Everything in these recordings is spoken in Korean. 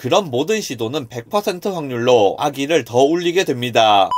그런 모든 시도는 100% 확률로 아기를 더 울리게 됩니다.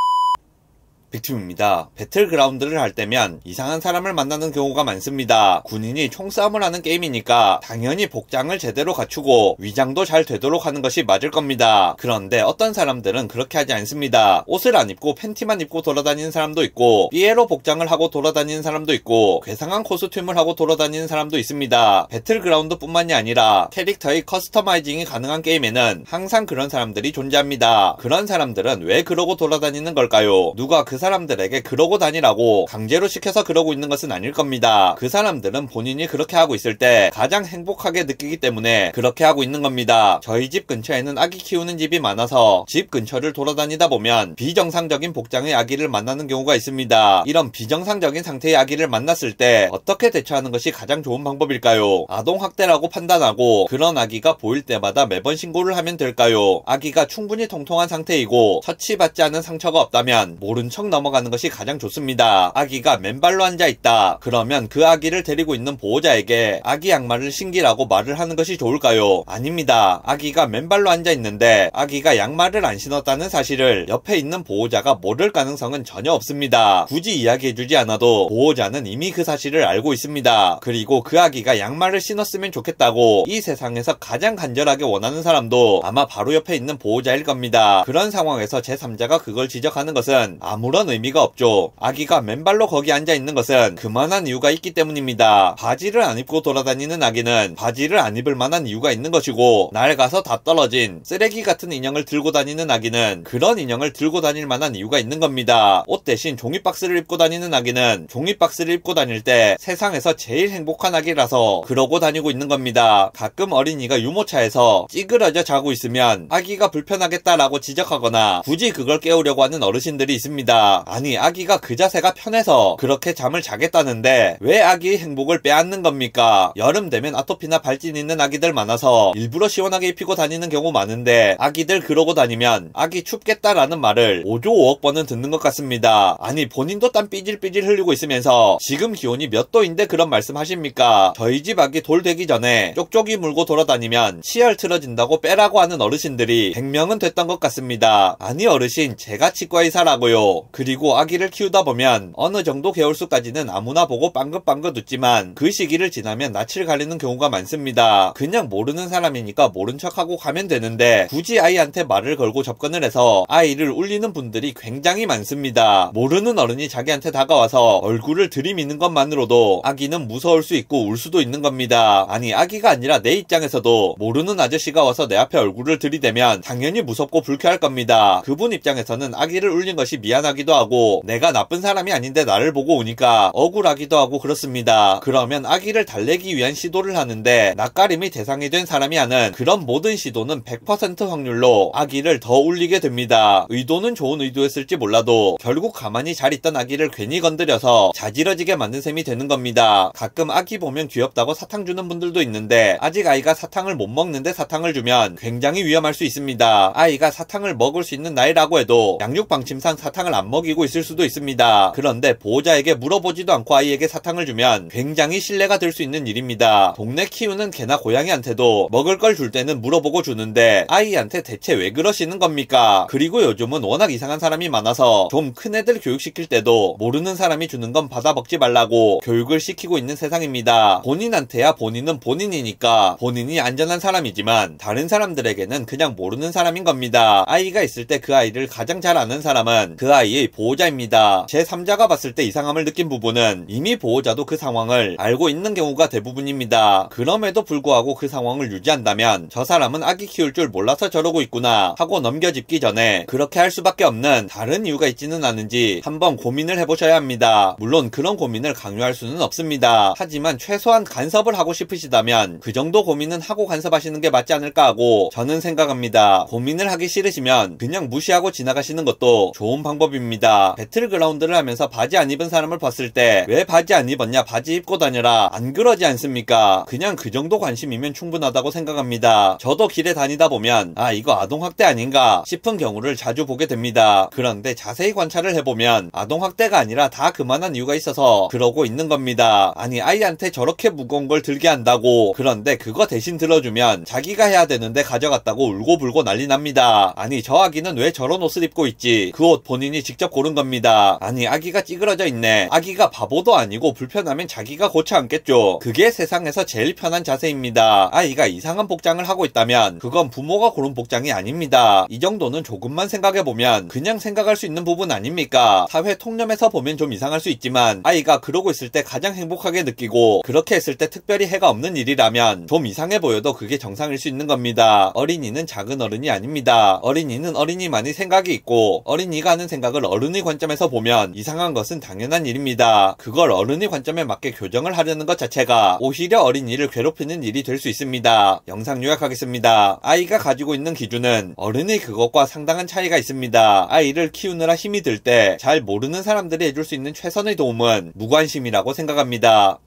빅팀입니다. 배틀그라운드를 할 때면 이상한 사람을 만나는 경우가 많습니다. 군인이 총싸움을 하는 게임이니까 당연히 복장을 제대로 갖추고 위장도 잘 되도록 하는 것이 맞을 겁니다. 그런데 어떤 사람들은 그렇게 하지 않습니다. 옷을 안 입고 팬티만 입고 돌아다니는 사람도 있고 삐에로 복장을 하고 돌아다니는 사람도 있고 괴상한 코스튬을 하고 돌아다니는 사람도 있습니다. 배틀그라운드 뿐만이 아니라 캐릭터의 커스터마이징이 가능한 게임에는 항상 그런 사람들이 존재합니다. 그런 사람들은 왜 그러고 돌아다니는 걸까요? 누가 그 사람들에게 그러고 다니라고 강제로 시켜서 그러고 있는 것은 아닐 겁니다. 그 사람들은 본인이 그렇게 하고 있을 때 가장 행복하게 느끼기 때문에 그렇게 하고 있는 겁니다. 저희 집 근처에는 아기 키우는 집이 많아서 집 근처를 돌아다니다 보면 비정상적인 복장의 아기를 만나는 경우가 있습니다. 이런 비정상적인 상태의 아기를 만났을 때 어떻게 대처하는 것이 가장 좋은 방법일까요? 아동학대라고 판단하고 그런 아기가 보일 때마다 매번 신고를 하면 될까요? 아기가 충분히 통통한 상태이고 처치받지 않은 상처가 없다면 모른 척 넘어가는 것이 가장 좋습니다. 아기가 맨발로 앉아있다. 그러면 그 아기를 데리고 있는 보호자에게 아기 양말을 신기라고 말을 하는 것이 좋을까요? 아닙니다. 아기가 맨발로 앉아있는데 아기가 양말을 안 신었다는 사실을 옆에 있는 보호자가 모를 가능성은 전혀 없습니다. 굳이 이야기해주지 않아도 보호자는 이미 그 사실을 알고 있습니다. 그리고 그 아기가 양말을 신었으면 좋겠다고 이 세상에서 가장 간절하게 원하는 사람도 아마 바로 옆에 있는 보호자일 겁니다. 그런 상황에서 제3자가 그걸 지적하는 것은 아무런 의미가 없죠. 아기가 맨발로 거기 앉아있는 것은 그만한 이유가 있기 때문입니다. 바지를 안 입고 돌아다니는 아기는 바지를 안 입을 만한 이유가 있는 것이고 낡아서 다 떨어진 쓰레기 같은 인형을 들고 다니는 아기는 그런 인형을 들고 다닐 만한 이유가 있는 겁니다. 옷 대신 종이박스를 입고 다니는 아기는 종이박스를 입고 다닐 때 세상에서 제일 행복한 아기라서 그러고 다니고 있는 겁니다. 가끔 어린이가 유모차에서 찌그러져 자고 있으면 아기가 불편하겠다라고 지적하거나 굳이 그걸 깨우려고 하는 어르신들이 있습니다. 아니 아기가 그 자세가 편해서 그렇게 잠을 자겠다는데 왜 아기의 행복을 빼앗는 겁니까? 여름 되면 아토피나 발진 있는 아기들 많아서 일부러 시원하게 입히고 다니는 경우 많은데 아기들 그러고 다니면 아기 춥겠다라는 말을 5조 5억 번은 듣는 것 같습니다. 아니 본인도 땀 삐질삐질 흘리고 있으면서 지금 기온이 몇 도인데 그런 말씀 하십니까? 저희 집 아기 돌 되기 전에 쪽쪽이 물고 돌아다니면 치열 틀어진다고 빼라고 하는 어르신들이 100명은 됐던 것 같습니다. 아니 어르신 제가 치과 의사라고요. 그리고 아기를 키우다 보면 어느 정도 개월수까지는 아무나 보고 빵긋빵긋 웃지만 그 시기를 지나면 낯을 가리는 경우가 많습니다. 그냥 모르는 사람이니까 모른 척하고 가면 되는데 굳이 아이한테 말을 걸고 접근을 해서 아이를 울리는 분들이 굉장히 많습니다. 모르는 어른이 자기한테 다가와서 얼굴을 들이미는 것만으로도 아기는 무서울 수 있고 울 수도 있는 겁니다. 아니 아기가 아니라 내 입장에서도 모르는 아저씨가 와서 내 앞에 얼굴을 들이대면 당연히 무섭고 불쾌할 겁니다. 그분 입장에서는 아기를 울린 것이 미안하기도 하고 내가 나쁜 사람이 아닌데 나를 보고 오니까 억울하기도 하고 그렇습니다. 그러면 아기를 달래기 위한 시도를 하는데 낯가림이 대상이 된 사람이 하는 그런 모든 시도는 100% 확률로 아기를 더 울리게 됩니다. 의도는 좋은 의도였을지 몰라도 결국 가만히 잘 있던 아기를 괜히 건드려서 자지러지게 만든 셈이 되는 겁니다. 가끔 아기 보면 귀엽다고 사탕 주는 분들도 있는데 아직 아이가 사탕을 못 먹는데 사탕을 주면 굉장히 위험할 수 있습니다. 아이가 사탕을 먹을 수 있는 나이라고 해도 양육방침상 사탕을 안 먹이고 있을 수도 있습니다. 그런데 보호자에게 물어보지도 않고 아이에게 사탕을 주면 굉장히 신뢰가 될 수 있는 일입니다. 동네 키우는 개나 고양이한테도 먹을 걸 줄 때는 물어보고 주는데 아이한테 대체 왜 그러시는 겁니까? 그리고 요즘은 워낙 이상한 사람이 많아서 좀 큰 애들 교육시킬 때도 모르는 사람이 주는 건 받아 먹지 말라고 교육을 시키고 있는 세상입니다. 본인한테야 본인은 본인이니까 본인이 안전한 사람이지만 다른 사람들에게는 그냥 모르는 사람인 겁니다. 아이가 있을 때 그 아이를 가장 잘 아는 사람은 그 아이의 보호자입니다. 제3자가 봤을 때 이상함을 느낀 부분은 이미 보호자도 그 상황을 알고 있는 경우가 대부분입니다. 그럼에도 불구하고 그 상황을 유지한다면 저 사람은 아기 키울 줄 몰라서 저러고 있구나 하고 넘겨짚기 전에 그렇게 할 수밖에 없는 다른 이유가 있지는 않은지 한번 고민을 해보셔야 합니다. 물론 그런 고민을 강요할 수는 없습니다. 하지만 최소한 간섭을 하고 싶으시다면 그 정도 고민은 하고 간섭하시는 게 맞지 않을까 하고 저는 생각합니다. 고민을 하기 싫으시면 그냥 무시하고 지나가시는 것도 좋은 방법입니다. 겁니다. 배틀그라운드를 하면서 바지 안 입은 사람을 봤을 때 왜 바지 안 입었냐, 바지 입고 다녀라, 안 그러지 않습니까? 그냥 그 정도 관심이면 충분하다고 생각합니다. 저도 길에 다니다 보면 이거 아동학대 아닌가 싶은 경우를 자주 보게 됩니다. 그런데 자세히 관찰을 해보면 아동학대가 아니라 다 그만한 이유가 있어서 그러고 있는 겁니다. 아니, 아이한테 저렇게 무거운 걸 들게 한다고, 그런데 그거 대신 들어주면 자기가 해야 되는데 가져갔다고 울고불고 난리 납니다. 아니, 저 아기는 왜 저런 옷을 입고 있지? 그 옷 본인이 직접 고른 겁니다. 아니, 아기가 찌그러져 있네. 아기가 바보도 아니고 불편하면 자기가 고쳐 앉겠죠. 그게 세상에서 제일 편한 자세입니다. 아이가 이상한 복장을 하고 있다면 그건 부모가 고른 복장이 아닙니다. 이 정도는 조금만 생각해보면 그냥 생각할 수 있는 부분 아닙니까? 사회 통념에서 보면 좀 이상할 수 있지만 아이가 그러고 있을 때 가장 행복하게 느끼고 그렇게 했을 때 특별히 해가 없는 일이라면 좀 이상해 보여도 그게 정상일 수 있는 겁니다. 어린이는 작은 어른이 아닙니다. 어린이는 어린이만이 생각이 있고 어린이가 하는 생각을 어른의 관점에서 보면 이상한 것은 당연한 일입니다. 그걸 어른의 관점에 맞게 교정을 하려는 것 자체가 오히려 어린이를 괴롭히는 일이 될 수 있습니다. 영상 요약하겠습니다. 아이가 가지고 있는 기준은 어른의 그것과 상당한 차이가 있습니다. 아이를 키우느라 힘이 들 때 잘 모르는 사람들이 해줄 수 있는 최선의 도움은 무관심이라고 생각합니다.